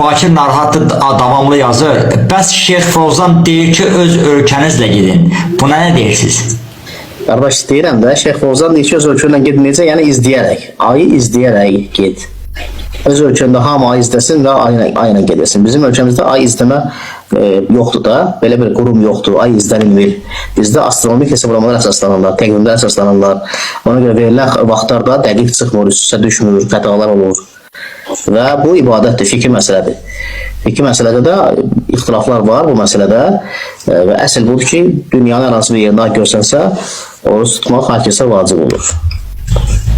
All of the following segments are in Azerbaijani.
Bakir narahatdır, davamlı yazır. Bəs Şeyx Fozan deyir ki, öz ölkənizlə gedin. Buna nə deyirsiniz? Qardaş deyirəm də, Şeyx Fozan deyir ki, öz ölkənlə ged necə? Yəni izləyərək, ayı izləyərək ged. Öz ölkəndə hamı ay izləsin və ayla gedəsin. Bizim ölkəmizdə ay izləmə yoxdur da, belə bir qurum yoxdur, ay izlənilmir. Bizdə astronomik hesablamalar əsaslanırlar, təqvimlər əsaslanırlar. Ona görə verilən vaxtlarda dəqiq çıxmır, üst-üstə düşmür, xətalar olur. Və bu ibadətdir, fikir məsələdir. Fikir məsələdə də ixtilaflar var bu məsələdə və əsl budur ki, dünyanın hər hansı bir yerində görsənsə, oruç tutmaq hər kəsə vacib olur.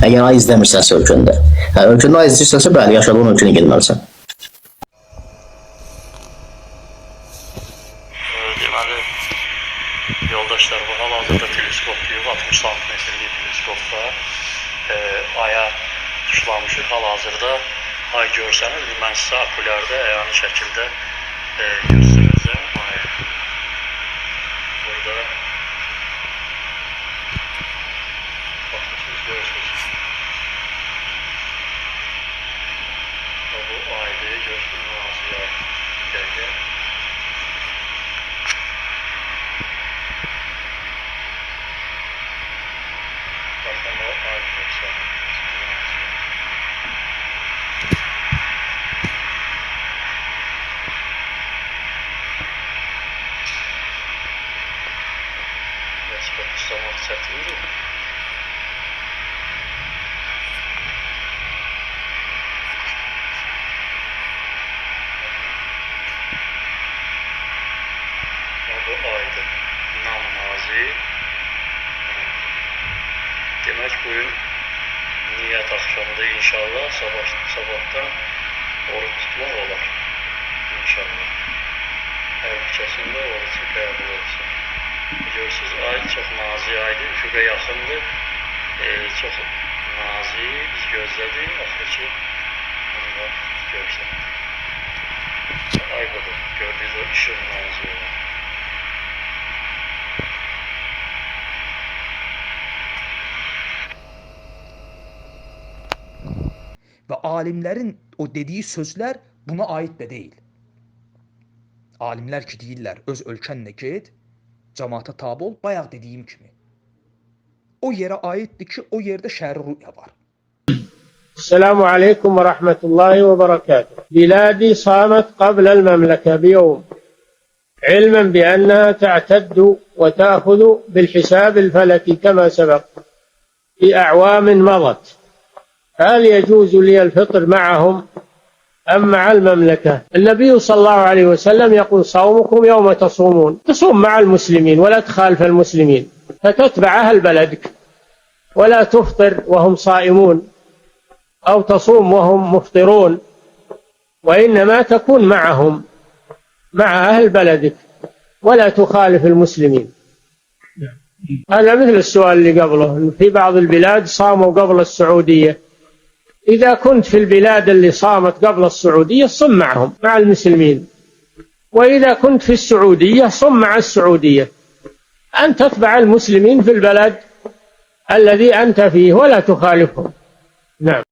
Əgər ay izləmirsənsə ölkəndə. Ölkəndə ay izləyirsənsə, bəli, yaşadığın ölkənə getməlisən. Deməli, yoldaşlar, bu hal-hazırda teleskoplayıb, 60 santimetrlik teleskopda aya tuşlamışıq. Hal-hazırda ay görsəniz, mən sizə akulyarda əyani şəkildə göstərəcəm ayı. Burada baxırsınız, görürsünüz. Bu ayda görsünüz, nazıya gəlgə. Baxın, o ay görsənir. Nisbət tustamaq çətindir. Bu aydır. Nam-nazi. Demək, bugün niyyət axşamıdır inşallah. Sabahdan oruç tutmaq olar. İnşallah. Hər ikisində orucu qəbul olsun. Görürsünüz, ay çox nazi aydır, üfüqə yaxındır. Çox nazi, biz gözlədik, axır ki, onu görsəndik. Ay budur, gördüyünüz o işıq nazi olan. Ve alimlerin o dediği sözler buna ait de değil. Alimler ki deyirlər, öz ölkənlə get, cemaata tabi ol, bayaq dediyim kimi. O yere aittir ki, o yerde şer-i rüya var. السلام عليكم ورحمة الله وبركاته. بلادي صامت قبل المملكة بيوم، علما بأنها تعتد وتأخذ بالحساب الفلكي كما سبق في أعوام مضت. هل يجوز لي الفطر معهم أم مع المملكة؟ النبي صلى الله عليه وسلم يقول: صومكم يوم تصومون. تصوم مع المسلمين ولا تخالف المسلمين، فتتبع أهل بلدك، ولا تفطر وهم صائمون أو تصوم وهم مفطرون، وإنما تكون معهم، مع أهل بلدك، ولا تخالف المسلمين. هذا مثل السؤال اللي قبله، في بعض البلاد صاموا قبل السعودية. إذا كنت في البلاد اللي صامت قبل السعودية صم معهم، مع المسلمين. وإذا كنت في السعودية صم مع السعودية. أن تتبع المسلمين في البلد الذي أنت فيه ولا تخالفهم. نعم.